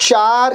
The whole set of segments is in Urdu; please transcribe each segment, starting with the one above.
4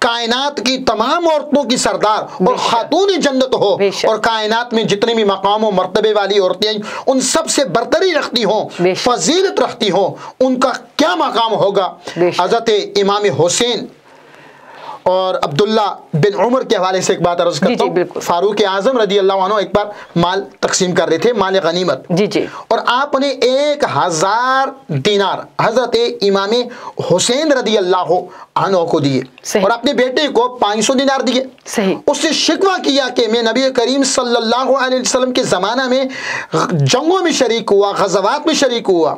کائنات کی تمام عورتوں کی سردار اور خاتون جنت ہو، اور کائنات میں جتنے بھی مقام و مرتبے والی عورتیں ہیں ان سب سے برتری رکھتی ہوں، فضیلت رکھتی ہوں، ان کا کیا مقام ہوگا۔ حضرت امام حسین اور عبداللہ بن عمر کے حوالے سے ایک بات عرض کرتا ہوں، فاروق اعظم رضی اللہ عنہ ایک بار مال تقسیم کر رہے تھے، مال غنیمت، اور آپ نے 1000 دینار حضرت امام حسین رضی اللہ عنہ کو دیے اور اپنے بیٹے کو 500 دینار دیے۔ اس نے شکوہ کیا کہ میں نبی کریم صلی اللہ علیہ وسلم کے زمانہ میں جنگوں میں شریک ہوا، غزوات میں شریک ہوا،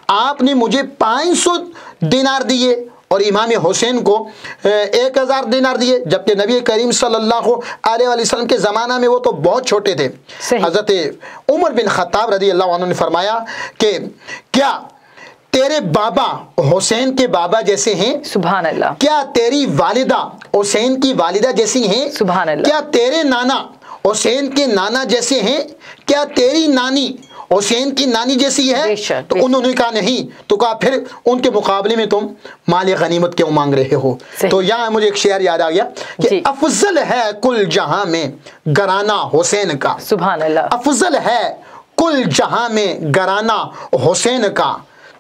آپ نے مجھے 500 دینار دیے اور امام حسین کو 1000 دینار دیے، جبکہ نبی کریم صلی اللہ علیہ وسلم کے زمانہ میں وہ تو بہت چھوٹے تھے۔ حضرت عمر بن خطاب رضی اللہ عنہ نے فرمایا کہ کیا تیرے بابا حسین کے بابا جیسے ہیں؟ سبحان اللہ۔ کیا تیری والدہ حسین کی والدہ جیسی ہیں؟ سبحان اللہ۔ کیا تیرے نانا حسین کے نانا جیسے ہیں؟ کیا تیری نانی حسین کی نانی جیسی ہے؟ تو انہوں نے کہا نہیں، تو کہا پھر ان کے مقابلے میں تم مال غنیمت کیوں مانگ رہے ہو؟ تو یہاں مجھے ایک شعر یاد آ گیا کہ افضل ہے کل جہاں میں گھرانہ حسین کا، سبحان اللہ، افضل ہے کل جہاں میں گھرانہ حسین کا،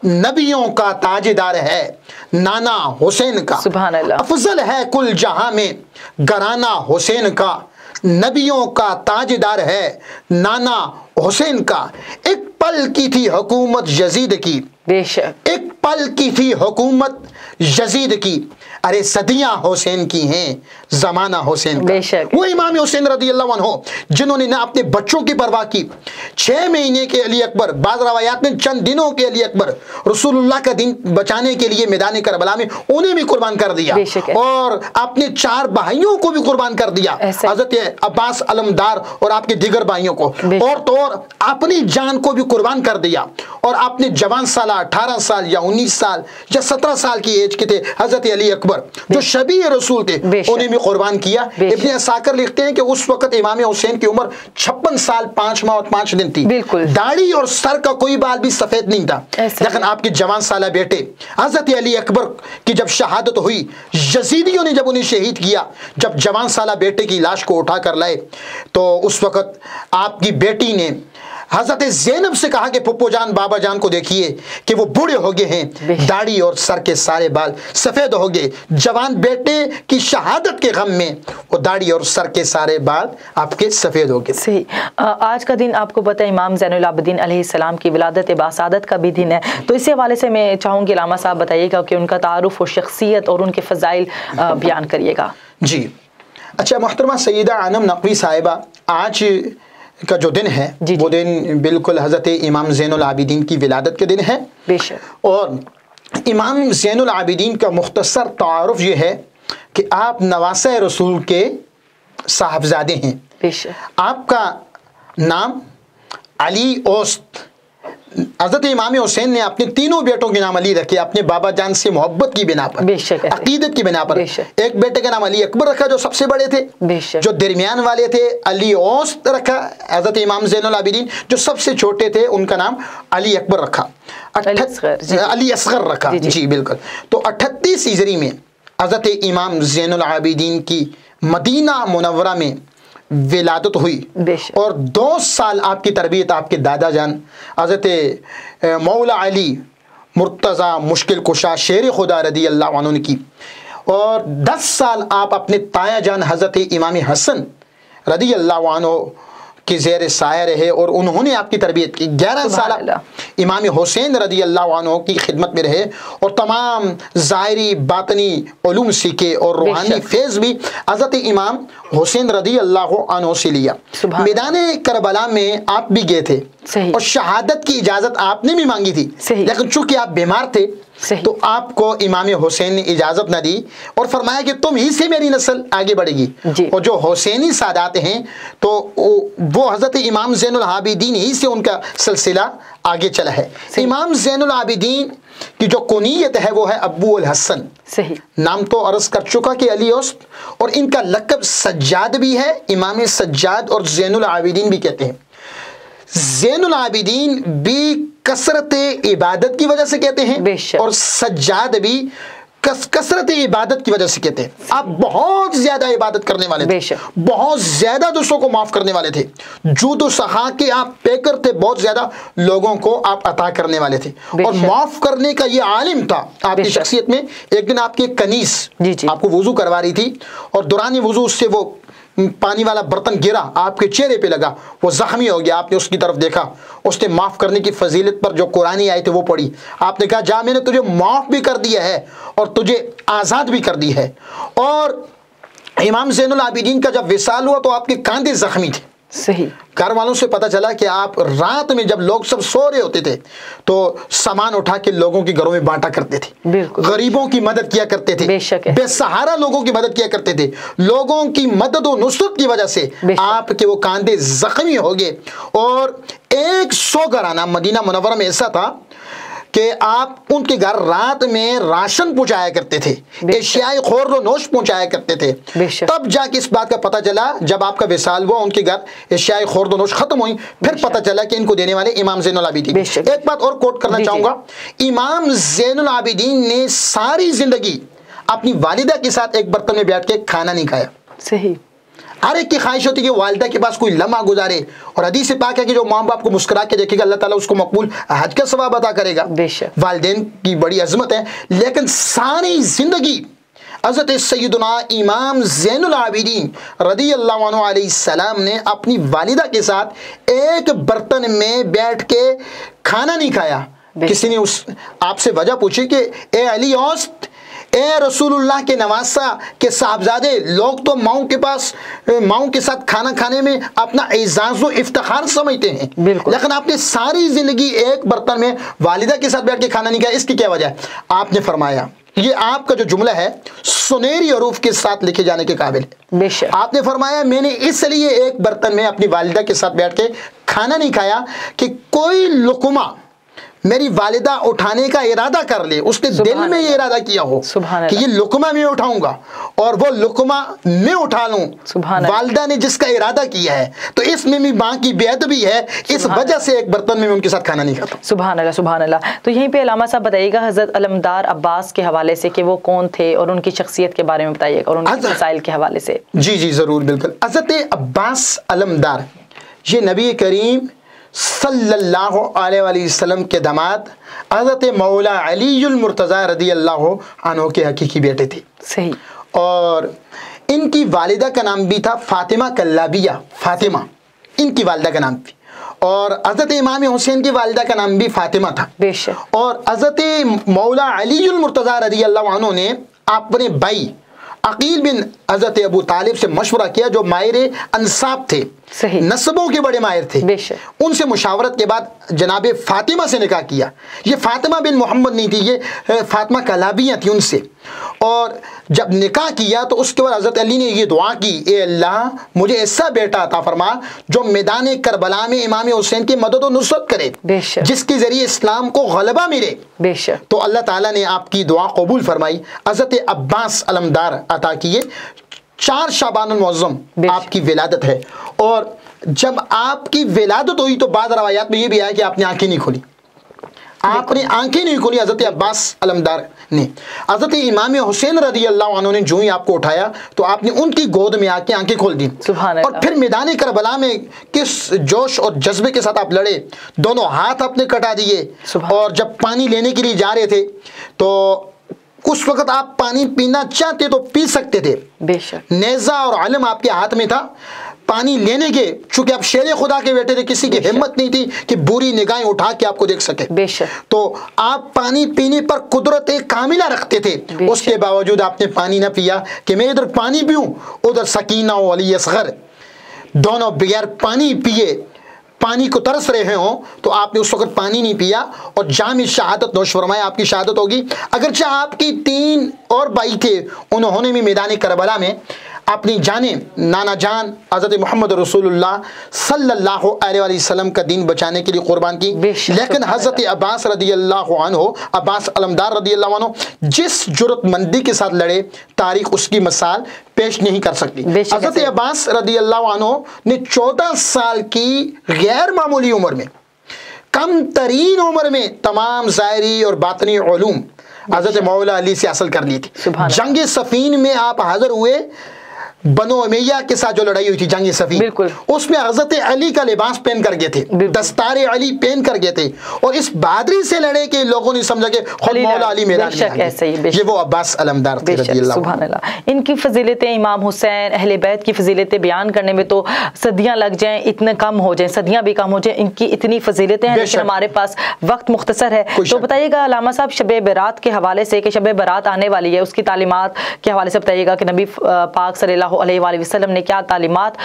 نبیوں کا تاجدار ہے نانا حسین کا، سبحان اللہ، افضل ہے کل جہاں میں گھرانہ حسین کا، نبیوں کا تاجدار ہے نانا حسین کا۔ ایک پل کی تھی حکومت یزید کی، بے شک ایک پل کی تھی حکومت یزید کی، ارے صدیاں حسین کی ہیں زمانہ حسین کا۔ بے شک وہ امام حسین رضی اللہ عنہ جنہوں نے نہ اپنے بچوں کی پرواہ کی، 6 مہینے کے علی اکبر، بعض روایات میں چند دنوں کے علی اکبر، رسول اللہ کا دین بچانے کے لیے میدان کربلا میں انہیں بھی قربان کر دیا، اور اپنے 4 بھائیوں کو بھی قربان کر دیا، حضرت عباس علمدار اور آپ کے دیگر بھائیوں کو، اور تو اور اپنی جان کو بھی قربان کر دیا، اور آپ نے جوان سالہ 18 سال یا 19 سال یا 17 سال کی ایج کے تھے حضرت علی اکبر جو شبیہ رسول تھے انہیں بھی قربان کیا۔ ابن عساکر لکھتے ہیں کہ اس وقت امام حسین کی عمر 56 سال 5 ماہ اور 5 دن تھی، داڑھی اور سر کا کوئی بال بھی سفید نہیں تھا، لیکن آپ کے جوان سالہ بیٹے حضرت علی اکبر کی جب شہادت ہوئی، یزیدیوں نے جب انہیں شہید کیا، جب جوان سالہ بیٹے کی لاش کو اٹھا کر لائے تو اس وقت آپ کی بیٹی نے حضرت زینب سے کہا کہ پھپھو جان بابا جان کو دیکھیے کہ وہ بوڑھے ہو گئے ہیں، داڑھی اور سر کے سارے بال سفید ہو گئے، جوان بیٹے کی شہادت کے غم میں وہ داڑھی اور سر کے سارے بال آپ کے سفید ہو گئے۔ صحیح۔ آج کا دن آپ کو پتہ ہے امام زین العابدین علیہ السلام کی ولادت باسعادت کا بھی دن ہے، تو اسی حوالے سے میں چاہوں گی علامہ صاحب بتائیے گا کہ ان کا تعارف و شخصیت اور ان کے فضائل بیان کریے گا۔ جی اچھا، محترمہ سیدہ انم نقوی صاحبہ، آج کا جو دن ہے وہ دن بالکل حضرت امام زین العابدین کی ولادت کے دن ہے، بے شک، اور امام زین العابدین کا مختصر تعارف یہ ہے کہ آپ نواسہ رسول کے صاحبزادے ہیں، بے شک، آپ کا نام علی اوست، حضرت امام حسین نے اپنے تینوں بیٹوں کے نام علی رکھے اپنے بابا جان سے محبت کی بنا پر، عقیدت کی بنا پر۔ ایک بیٹے کا نام علی اکبر رکھا جو سب سے بڑے تھے، جو درمیان والے تھے علی اوست رکھا، حضرت امام زین العابدین جو سب سے چھوٹے تھے ان کا نام علی اکبر رکھا، علی اصغر رکھا، جی بالکل۔ تو 38 ہجری میں حضرت امام زین العابدین کی مدینہ منورہ میں ولادت ہوئی، اور 2 سال آپ کی تربیت آپ کے دادا جان حضرت مولا علی مرتضی مشکل کشا شیر خدا رضی اللہ عنہ نے کی، اور 10 سال آپ اپنے تایا جان حضرت امام حسن رضی اللہ عنہ کی زیر سایہ رہے اور انہوں نے آپ کی تربیت کی۔ 11 سال امام حسین رضی اللہ عنہ کی خدمت میں رہے اور تمام ظاہری باطنی علوم سیکھے اور روحانی فیض بھی حضرت امام حسین رضی اللہ عنہ سے لیا۔ میدان کربلا میں آپ بھی گئے تھے اور شہادت کی اجازت آپ نے بھی مانگی تھی، لیکن چونکہ آپ بیمار تھے تو آپ کو امام حسین نے اجازت نہ دی اور فرمایا کہ تم ہی سے میری نسل آگے بڑھے گی، اور جو حسینی سادات ہیں تو وہ حضرت امام زین العابدین ہی سے ان کا سلسلہ آگے چلا ہے۔ امام زین العابدین کی جو کنیت ہے وہ ہے ابو الحسن، نام تو عرض کر چکا کہ علی اوست، اور ان کا لقب سجاد بھی ہے، امام سجاد اور زین العابدین بھی کہتے ہیں۔ زین العابدین بھی کثرت عبادت کی وجہ سے کہتے ہیں، اور سجاد بھی کثرت عبادت کی وجہ سے کہتے ہیں. آپ بہت زیادہ عبادت کرنے والے تھے, بہت زیادہ دوسروں کو معاف کرنے والے تھے, جود و سخا کے آپ پیکر تھے, بہت زیادہ لوگوں کو آپ عطا کرنے والے تھے, اور معاف کرنے کا یہ عالم تھا آپ کی شخصیت میں. ایک دن آپ کی ایک کنیز آپ کو وضو کروا رہی تھی, اور دوران وضو اس سے وہ پانی والا برتن گرا, آپ کے چہرے پہ لگا, وہ زخمی ہو گیا. آپ نے اس کی طرف دیکھا, اس نے معاف کرنے کی فضیلت پر جو قرآنی آئے تھے وہ پڑھی. آپ نے کہا جا, میں نے تجھے معاف بھی کر دیا ہے اور تجھے آزاد بھی کر دی ہے. اور امام زین العابدین کا جب وصال ہوا تو آپ کے کاندھے زخمی تھے. صحیح. گھر والوں سے پتہ چلا کہ آپ رات میں جب لوگ سب سو رہے ہوتے تھے تو سامان اٹھا کے لوگوں کے گھروں میں بانٹا کرتے تھے, غریبوں کی مدد کیا کرتے تھے, بے سہارا لوگوں کی مدد کیا کرتے تھے. لوگوں کی مدد و نصرت کی وجہ سے آپ کے وہ کاندھے زخمی ہو گئے. اور 100 گھرانہ مدینہ منورہ میں ایسا تھا کہ آپ ان کے گھر رات میں راشن پہنچایا کرتے تھے, اشیاء خور و نوش پہنچایا کرتے تھے. تب جا کے اس بات کا پتہ چلا, جب آپ کا وصال ہوا ان کے گھر اشیاء خور و نوش ختم ہوئی, پھر پتہ چلا کہ ان کو دینے والے امام زین العابدین. ایک بات اور کوٹ کرنا چاہوں گا, امام زین العابدین نے ساری زندگی اپنی والدہ کے ساتھ ایک برتن میں بیٹھ کے کھانا نہیں کھایا. صحیح. ہر ایک کی خواہش ہوتی ہے کہ والدہ کے پاس کوئی لمحہ گزارے, اور حدیث پاک ہے کہ جو ماں باپ کو مسکرا کے دیکھے گا اللہ تعالیٰ اس کو مقبول حج کا ثواب عطا کرے گا. والدین کی بڑی عظمت ہے. لیکن ساری زندگی حضرت سیدنا امام زین العابدین رضی اللہ عنہ علیہ السلام نے اپنی والدہ کے ساتھ ایک برتن میں بیٹھ کے کھانا نہیں کھایا. کسی نے آپ سے وجہ پوچھی کہ اے علی اوست, اے رسول اللہ کے نواسہ کے صاحبزادے, لوگ تو ماؤں کے پاس ماؤں کے ساتھ کھانا کھانے میں اپنا اعزاز و افتخار سمجھتے ہیں, لیکن آپ نے ساری زندگی ایک برتن میں والدہ کے ساتھ بیٹھ کے کھانا نہیں کھایا. اس کی کیا وجہ ہے؟ آپ نے فرمایا, یہ آپ کا جو جملہ ہے سنہری حروف کے ساتھ لکھے جانے کے قابل ہے. آپ نے فرمایا میں نے اس لیے ایک برتن میں اپنی والدہ کے ساتھ بیٹھ کے کھانا نہیں کھایا کہ کوئی لقمہ میری والدہ اٹھانے کا ارادہ کر لے, اس نے دل میں یہ ارادہ کیا ہو کہ یہ لقمہ میں اٹھاؤں گا اور وہ لقمہ میں اٹھا لوں. والدہ نے جس کا ارادہ کیا ہے تو اس میں بھی ماں کی بے ادبی ہے, اس وجہ سے ایک برتن میں ان کے ساتھ کھانا نہیں کھاتا. سبحان اللہ, سبحان اللہ. تو یہیں پہ علامہ صاحب بتائیے گا حضرت علمدار عباس کے حوالے سے کہ وہ کون تھے اور ان کی شخصیت کے بارے میں بتائیے گا, اور ان کے مسائل کے حوالے سے. جی ضرور, بالکل. حضرت عباس علمدار یہ نبی کریم صلی اللہ علیہ وآلہ وسلم کے داماد حضرت مولا علی المرتضی رضی اللہ عنہ کے حقیقی بیٹے تھے. صحیح. اور ان کی والدہ کا نام بھی تھا فاطمہ کلابیہ, فاطمہ ان کی والدہ کا نام بھی, اور حضرت امام حسین کی والدہ کا نام بھی فاطمہ تھا. اور حضرت مولا علی المرتضی رضی اللہ عنہ نے اپنے بھائی عقیل بن حضرت ابو طالب سے مشورہ کیا, جو ماہر انساب تھے, نسبوں کے بڑے ماہر تھے. ان سے مشاورت کے بعد جناب فاطمہ سے نکاح کیا. یہ فاطمہ بن محمد نہیں تھی, یہ فاطمہ کلابیہ تھی ان سے. اور جب نکاح کیا تو اس کے بعد حضرت علی نے یہ دعا کی, اے اللہ مجھے ایسا بیٹا عطا فرما جو میدان کربلا میں امام حسین کی مدد و نصرت کرے, جس کے ذریعے اسلام کو غلبہ ملے. تو اللہ تعالیٰ نے آپ کی دعا قبول فرمائی. حضرت عباس علمدار عطا کیے. 4 شعبان المعظم آپ کی ولادت ہے, اور جب آپ کی ولادت ہوئی تو بعض روایات میں یہ بھی آیا کہ آپ نے آنکھیں نہیں کھولی, آپ نے آنکھیں نہیں کھولی حضرت عباس علمدار نے. حضرت امام حسین رضی اللہ عنہ نے جو ہی آپ کو اٹھایا تو آپ نے ان کی گود میں آ کے آنکھیں کھول دی. اور پھر میدان کربلا میں کس جوش اور جذبے کے ساتھ آپ لڑے, دونوں ہاتھ آپ نے کٹا دیے, اور جب پانی لینے کے لیے جا رہے تھے تو اس وقت آپ پانی پینا چاہتے تو پی سکتے تھے, نیزہ اور علم آپ کے ہاتھ میں تھا پانی لینے کے, چونکہ آپ شیر خدا کے بیٹے تھے, کسی کی ہمت نہیں تھی کہ بری نگاہیں اٹھا کے آپ کو دیکھ سکے. تو آپ پانی پینے پر قدرت کاملہ رکھتے تھے, اس کے باوجود آپ نے پانی نہ پیا کہ میں ادھر پانی پیوں ادھر سکینہ و علی اصغر دونوں بغیر پانی پیے پانی کو ترس رہے ہوں, تو آپ نے اس وقت پانی نہیں پیا اور جام شہادت نوش فرمایا, آپ کی شہادت ہوگی. اگرچہ آپ کی 3 اور بھائی تھے, انہوں نے بھی میدان کربلا میں اپنی جانیں نانا جان حضرت محمد رسول اللہ صلی اللہ علیہ وسلم کا دین بچانے کے لیے قربان کی. لیکن حضرت عباس رضی اللہ عنہ, عباس علمدار رضی اللہ عنہ جس جرت مندی کے ساتھ لڑے تاریخ اس کی مثال پیش نہیں کر سکتی. حضرت عباس رضی اللہ عنہ نے 14 سال کی غیر معمولی عمر میں, کم ترین عمر میں تمام ظاہری اور باطنی علوم حضرت مولا علی سے حاصل کر لی تھی۔ جنگ صفین میں آپ حاضر ہوئے، بنو امیہ کے ساتھ جو لڑائی ہوئی تھی جنگ صفین، اس میں حضرت علی کا لباس پہن کر گئے تھے، دستار علی پہن کر گئے تھے، اور اس بہادری سے لڑے کہ لوگوں نے سمجھا کہ خود مولا علی میدان میں آ گئے۔ یہ وہ عباس علمدار تھے رضی اللہ عنہ۔ سبحان اللہ۔ ان کی فضیلتیں، امام حسین اہل بیت کی فضیلتیں بیان کرنے میں تو صدیاں لگ جائیں، اتنے کم ہو جائیں، صدیاں بھی کم ہو جائیں، ان کی اتنی فضیلتیں ہیں، لیکن ہمارے پاس وقت مختصر ہے۔ تو بتائیے گا علامہ صاحب، شب برات کے حوالے سے، کہ شب برات آنے والی ہے، اس کی تعلیمات کے حوالے سے بتائیے گا کہ نبی پاک صلی اللہ علیہ وآلہ وسلم نے کیا تعلیمات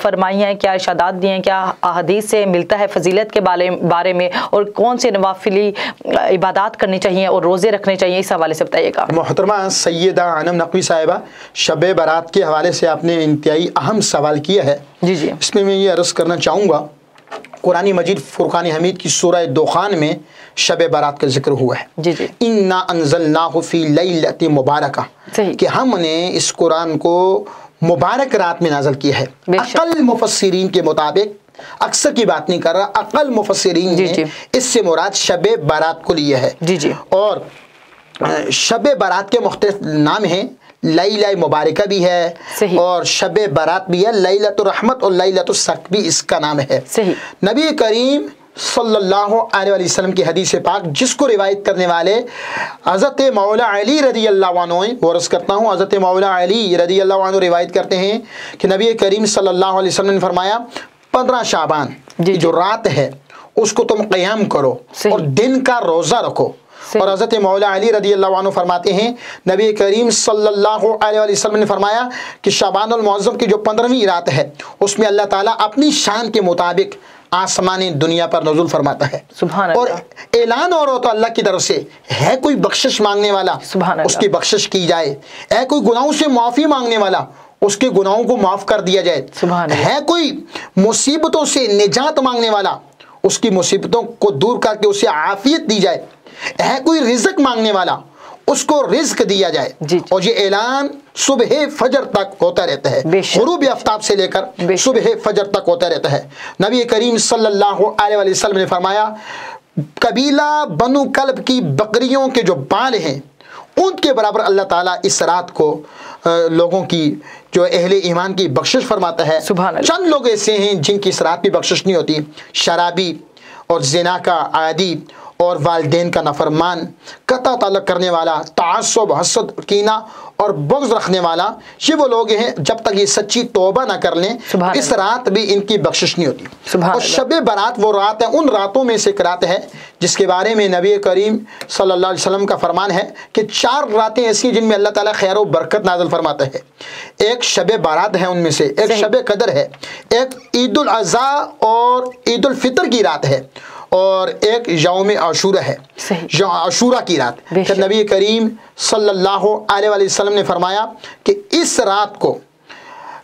فرمائی ہیں، کیا ارشادات دیے ہیں، کیا احادیث سے ملتا ہے فضیلت کے بارے میں، اور کون سے نوافلی عبادات کرنی چاہیے اور روزے رکھنے چاہیے، اس حوالے سے بتائیے گا۔ محترمہ سیدہ انم نقوی صاحبہ، شب برات کے حوالے سے آپ نے انتہائی اہم سوال کیا ہے۔ جی اس میں یہ عرض کرنا چاہوں گا، قرآن مجید فرقان حمید کی سورہ دخان میں شب برات کا ذکر ہوا ہے۔ اِنَّا أَنزَلْنَاهُ فِي لَيْلَةٍ مُبَارَكَةٍ، کہ ہم نے اس قرآن کو مبارک رات میں نازل کیا ہے۔ اقل مفسرین کے مطابق، اکثر کی بات نہیں کر رہا، اقل مفسرین نے اس سے مراد شب برات کو لیا ہے۔ اور شب برات کے مختلف نام ہیں، لیلہ مبارکہ بھی ہے، اور شب برات بھی ہے، لیلۃ الرحمت اور لیلۃ الصدق بھی اس کا نام ہے۔ نبی کریم صلی اللہ علیہ وسلم کی حدیث پاک، جس کو روایت کرنے والے حضرت مولا علی رضی اللہ عنہ، وہ عرض کرتا ہوں، حضرت مولا علی رضی اللہ عنہ روایت کرتے ہیں کہ نبی کریم صلی اللہ علیہ وسلم نے فرمایا، 15 شعبان جو رات ہے اس کو تم قیام کرو اور دن کا روزہ رکھو۔ اور حضرت مولا علی رضی اللہ عنہ فرماتے ہیں، نبی کریم صلی اللہ علیہ وسلم نے فرمایا کہ شعبان المعظم کی جو 15ویں رات ہے، اس میں اللہ تعالیٰ اپنی شان کے مطابق آسمانی دنیا پر نزول فرماتا ہے، اور اعلان اور ہوتا اللہ کی طرف سے، ہے کوئی بخشش مانگنے والا اس کی بخشش کی جائے، ہے کوئی گناہوں سے معافی مانگنے والا اس کے گناہوں کو معاف کر دیا جائے، ہے کوئی مصیبتوں سے نجات مانگنے والا اس کی مصیبتوں کو دور کر کے اسے عافیت دی جائے، ہے کوئی رزق مانگنے والا اس کو رزق دیا جائے۔ اور یہ اعلان صبح فجر تک ہوتا رہتا ہے، غروب آفتاب سے لے کر صبح فجر تک ہوتا رہتا ہے۔ نبی کریم صلی اللہ علیہ وسلم نے فرمایا، قبیلہ بنو کلب کی بکریوں کے جو بال ہیں ان کے برابر اللہ تعالیٰ اس رات کو لوگوں کی، جو اہل ایمان کی بخشش فرماتا ہے۔ چند لوگ ایسے ہیں جن کی اس رات بھی بخشش نہیں ہوتی، شرابی اور زنا کا عادی اور والدین کا نافرمان، قطع تعلق کرنے والا، تعصب، حسد، کینہ اور بغض رکھنے والا، یہ وہ لوگ ہیں جب تک یہ سچی توبہ نہ کر لیں اس رات بھی ان کی بخشش نہیں ہوتی۔ اور شب برات وہ رات ہے، ان راتوں میں سے ایک رات ہے جس کے بارے میں نبی کریم صلی اللہ علیہ وسلم کا فرمان ہے کہ 4 راتیں ایسی جن میں اللہ تعالیٰ خیر و برکت نازل فرماتا ہے۔ ایک شب برات ہے ان میں سے، ایک شب قدر ہے، ایک عید الاضحیٰ اور عید الفطر کی رات ہے، اور ایک یوم عاشورہ ہے، عاشورہ کی رات۔ پھر نبی کریم صلی اللہ علیہ وسلم نے فرمایا کہ اس رات کو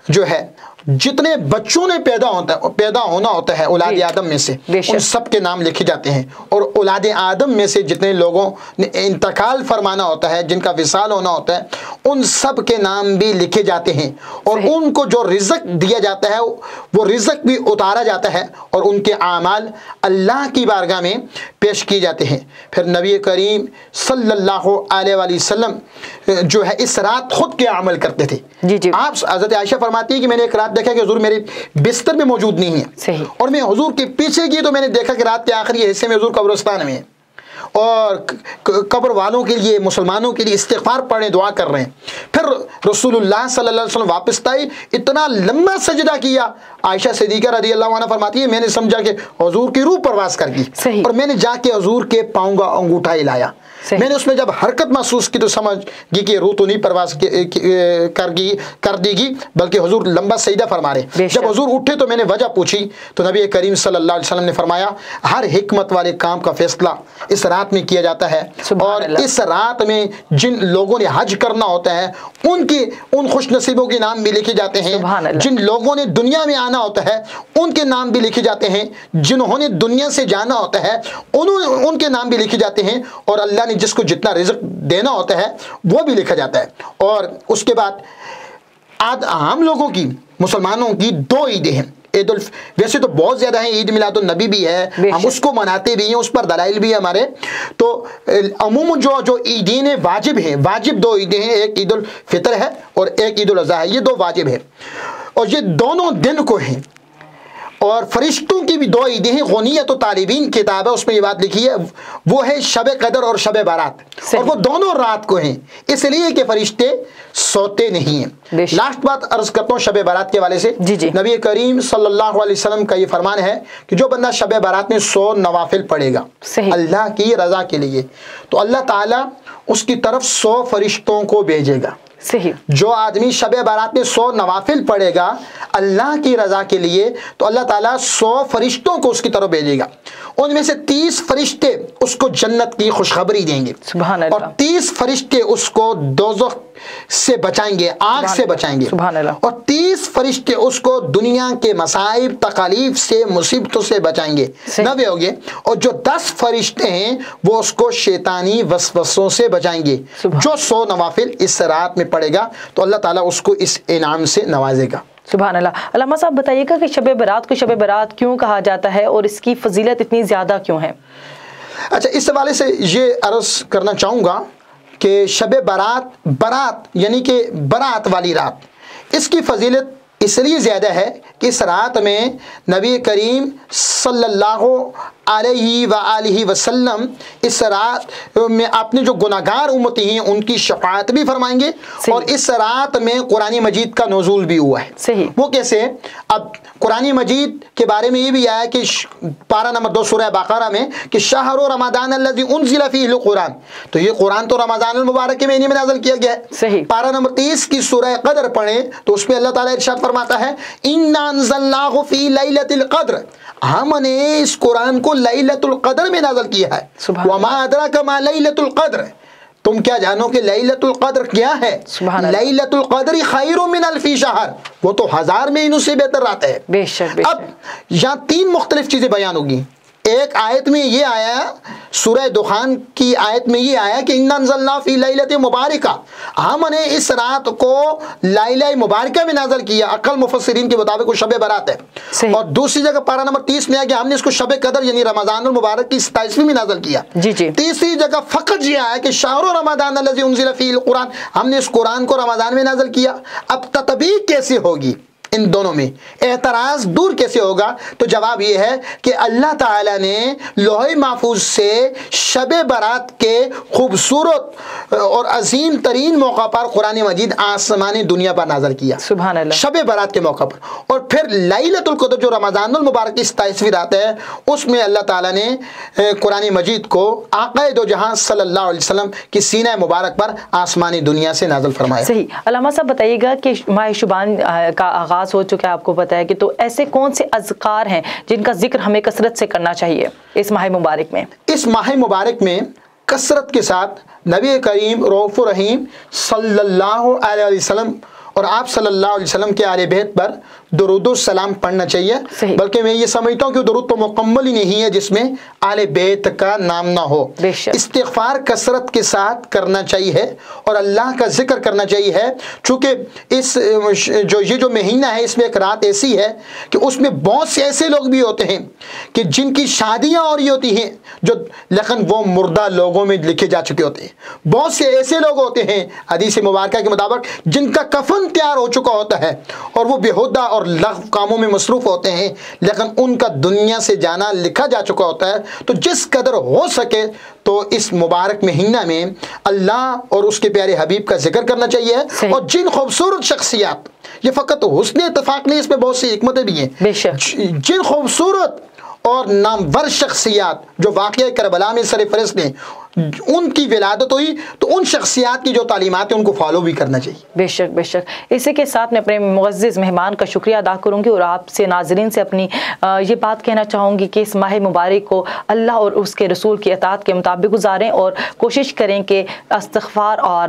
جو ہے جتنے بچوں نے پیدا ہونا ہوتا ہے اولاد آدم میں سے، ان سب کے نام لکھے جاتے ہیں، اور اولاد آدم میں سے جتنے لوگوں نے انتقال فرمانا ہوتا ہے، جن کا وصال ہونا ہوتا ہے، ان سب کے نام بھی لکھے جاتے ہیں، اور ان کو جو رزق دیا جاتا ہے وہ رزق بھی اتارا جاتا ہے، اور ان کے اعمال اللہ کی بارگاہ میں پیش کیے جاتے ہیں۔ پھر نبی کریم صلی اللہ علیہ وآلہ وسلم جو ہے اس رات خود کے عمل کرتے تھے۔ آپ حضرت عائشہ فرماتی ہے کہ میں نے ایک رات دیکھا کہ حضور میرے بستر میں موجود نہیں ہے، اور میں حضور کے پیچھے کی تو میں نے دیکھا کہ رات کے آخری حصے میں حضور قبرستان میں ہیں، اور قبر والوں کے لیے، مسلمانوں کے لیے استغفار پڑھنے، دعا کر رہے ہیں۔ پھر رسول اللہ صلی اللہ علیہ وسلم واپس آئے، اتنا لمبا سجدہ کیا، عائشہ صدیقہ رضی اللہ عنہ فرماتی ہے میں نے سمجھا کہ حضور کی روح پرواز کر گئی، اور میں نے جا کے حضور کے پاؤں کا انگوٹھا ہلایا، میں نے اس میں جب حرکت محسوس کی تو سمجھ گئی کہ روح تو نہیں پرواز کر دی گی، بلکہ حضور لمبا سجدہ فرما رہے۔ جب حضور اٹھے تو میں نے وجہ پوچھی تو نبی کریم صلی اللہ علیہ وسلم نے فرمایا، ہر حکمت والے کام کا فیصلہ اس رات میں کیا جاتا ہے، اور اس رات میں جن لوگوں نے حج کرنا ہوتا ہے ان خوش نصیبوں کے نام بھی لکھے جاتے ہیں، جن لوگوں نے دنیا میں آنا ہوتا ہے ان کے نام بھی لکھے جاتے ہیں، جنہوں نے دنیا سے جانا ہوتا ہے ان کے نام بھی لکھے جاتے ہیں، اور اللہ نے جس کو جتنا رزق دینا ہوتا ہے وہ بھی لکھا جاتا ہے۔ اور اس کے بعد ہم لوگوں کی، مسلمانوں کی 2 عیدیں ہیں، ویسے تو بہت زیادہ ہیں، عید میلاد النبی بھی ہے، ہم اس کو مناتے بھی ہیں، اس پر دلائل بھی ہے ہمارے. تو عموماً جو عیدین واجب ہیں، واجب 2 عیدیں ہیں، ایک عید الفطر ہے اور ایک عید الاضحیٰ ہے، یہ 2 واجب ہیں اور یہ دونوں دن کو ہیں. اور فرشتوں کی بھی 2 عیدیں ہیں. غنیت و طالبین کتاب ہے، اس میں یہ بات لکھی ہے، وہ ہے شب قدر اور شب بارات، اور وہ دونوں رات کو ہیں، اس لیے کہ فرشتے سوتے نہیں ہیں. لاسٹ بات عرض کرتا ہوں شب بارات کے حوالے سے. نبی کریم صلی اللہ علیہ وسلم کا یہ فرمان ہے کہ جو بندہ شب بارات میں 100 نوافل پڑھے گا اللہ کی رضا کے لیے، تو اللہ تعالیٰ اس کی طرف 100 فرشتوں کو بھیجے گا. صحیح. جو آدمی شب بارات میں 100 نوافل پڑھے گا اللہ کی رضا کے لیے، تو اللہ تعالیٰ 100 فرشتوں کو اس کی طرف بھیجے گا. ان میں سے 30 فرشتے اس کو جنت کی خوشخبری دیں گے، سبحان اللہ. اور 30 فرشتے اس کو دوزخ سے بچائیں گے، آگ سے بچائیں گے، سبحان اللہ. اور 30 فرشتے اس کو دنیا کے مصائب تکالیف سے مصیبتوں سے بچائیں گے. 90 ہو گئے. اور جو 10 فرشتے ہیں وہ اس کو شیطانی وسوسوں سے بچائیں گے. جو 100 نوافل اس رات میں پڑے گا تو اللہ تعالیٰ اس کو اس انعام سے نوازے گا. سبحان اللہ. علامہ صاحب بتائیے گا کہ شب برات کو شب برات کیوں کہا جاتا ہے اور اس کی فضیلت اتنی زیادہ کیوں ہے؟ اچھا، اس حوالے سے یہ عرض کرنا چاہوں گا کہ شب برات، برات یعنی کہ برات والی رات، اس کی فضیلت اس لیے زیادہ ہے کہ اس رات میں نبی کریم صلی اللہ علیہ وآلہ وسلم اس رات میں اپنے جو گناہگار امتی ہیں ان کی شفاعت بھی فرمائیں گے. اور اس رات میں قرآن مجید کا نزول بھی ہوا ہے. صحیح. وہ کیسے؟ اب قرآن مجید کے بارے میں یہ بھی آیا کہ پارہ نمبر 2 سورہ بقرہ میں کہ شہر رمضان الذی انزل فیہ القرآن، تو یہ قرآن تو رمضان المبارک کے مہینے میں نازل کیا گیا ہے. صحیح. پارہ نمبر 30 کی سورہ قدر پڑھیں تو اس میں اللہ تعالیٰ ارشاد فرماتا ہے اِنَّا أَنزَلْنَاهُ فِي لَيْلَةِ الْقَدْرِ، ہم نے اس قرآن کو لیلۃ القدر میں نازل کیا ہے. وَمَا أَدْرَاكَ مَا لَيْلَةُ الْقَدْرِ، تم کیا جانو کہ لیلۃ القدر کیا ہے؟ لیلۃ القدر خیر من الف شہر، وہ تو 1000 مہینوں سے بہتر رات ہے. بے شک. اب یہاں 3 مختلف چیزیں بیان ہوگی. ایک آیت میں یہ آیا، سورہ دخان کی آیت میں یہ آیا کہ اِنَّا أَنزَلْنَا فِي لَيْلَةٍ مُبَارَكَةٍ، ہم نے اس رات کو لیلہ مبارکہ میں نازل کیا. عقل مفسرین کے مطابق وہ شب برات ہے. اور دوسری جگہ پارہ نمبر 30 میں آیا کہ ہم نے اس کو شب قدر یعنی رمضان المبارک کی 27ویں میں نازل کیا. تیسری جگہ فقط یہ آیا کہ شہر رمضان الذی انزل فیہ القرآن، ہم نے اس قرآن کو رمضان میں نازل کیا. اب تطبیق کیسے ہوگی ان دونوں میں، اعتراض دور کیسے ہوگا؟ تو جواب یہ ہے کہ اللہ تعالیٰ نے لوح محفوظ سے شب برات کے خوبصورت اور عظیم ترین موقع پر قرآن مجید آسمانی دنیا پر نازل کیا. سبحان اللہ. شب برات کے موقع پر. اور پھر لیلۃ القدر جو رمضان المبارک کی 27ویں رات ہے، اس میں اللہ تعالیٰ نے قرآن مجید کو آقا دو جہاں صلی اللہ علیہ وسلم کی سینہ مبارک پر آسمانی دنیا سے نازل فرمایا. صحیح. علامہ صاحب بتائیے گا کہ ماہ شعبان کا آغاز ہو چکا ہے، آپ کو پتہ ہے کہ تو ایسے کون سے اذکار ہیں جن کا ذکر ہمیں کثرت سے کرنا چاہیے اس ماہ مبارک میں؟ اس ماہ مبارک میں کثرت کے ساتھ نبی کریم رؤوف الرحیم صلی اللہ علیہ وسلم اور آپ صلی اللہ علیہ وسلم کے آل بیت پر درود و سلام پڑھنا چاہیے. بلکہ میں یہ سمجھتا ہوں کہ درود تو مکمل ہی نہیں ہے جس میں آل بیت کا نام نہ ہو. استغفار کثرت کے ساتھ کرنا چاہیے اور اللہ کا ذکر کرنا چاہیے. چونکہ اس یہ جو مہینہ ہے اس میں ایک رات ایسی ہے کہ اس میں بہت سے ایسے لوگ بھی ہوتے ہیں کہ جن کی شادیاں ہو رہی ہوتی ہیں جو لیکن وہ مردہ لوگوں میں لکھے جا چکے ہوتے ہیں. بہت سے ایسے لوگ ہوتے ہیں حدیث مبارکہ کے مطابق جن کا کفن تیار ہو چکا ہوتا ہے اور وہ بےہودہ اور لغو کاموں میں مصروف ہوتے ہیں لیکن ان کا دنیا سے جانا لکھا جا چکا ہوتا ہے. تو جس قدر ہو سکے تو اس مبارک مہینہ میں اللہ اور اس کے پیارے حبیب کا ذکر کرنا چاہیے. اور جن خوبصورت شخصیات، یہ فقط حسن اتفاق نہیں، اس میں بہت سی حکمتیں بھی ہیں، جن خوبصورت اور نامور شخصیات جو واقعہ کربلا میں سر فہرست ہیں ان کی ولادت ہوئی تو ان شخصیات کی جو تعلیمات ہیں ان کو فالو بھی کرنا چاہیے. بے شک بے شک. اسی کے ساتھ میں اپنے معزز مہمان کا شکریہ ادا کروں گی اور آپ سے ناظرین سے اپنی یہ بات کہنا چاہوں گی کہ اس ماہ مبارک کو اللہ اور اس کے رسول کی اطاعت کے مطابق گزاریں اور کوشش کریں کہ استغفار اور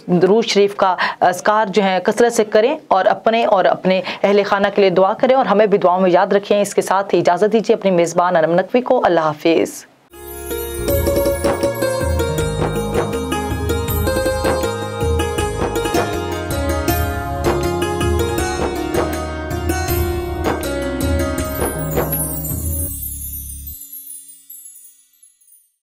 درود شریف کا اذکار جو ہیں کثرت سے کریں اور اپنے اہل خانہ کے لیے دعا کریں اور ہمیں بھی دعاؤں میں یاد رکھیں. اس کے ساتھ ہی اجازت دیجیے اپنی میزبان انم نقوی کو. اللہ حافظ.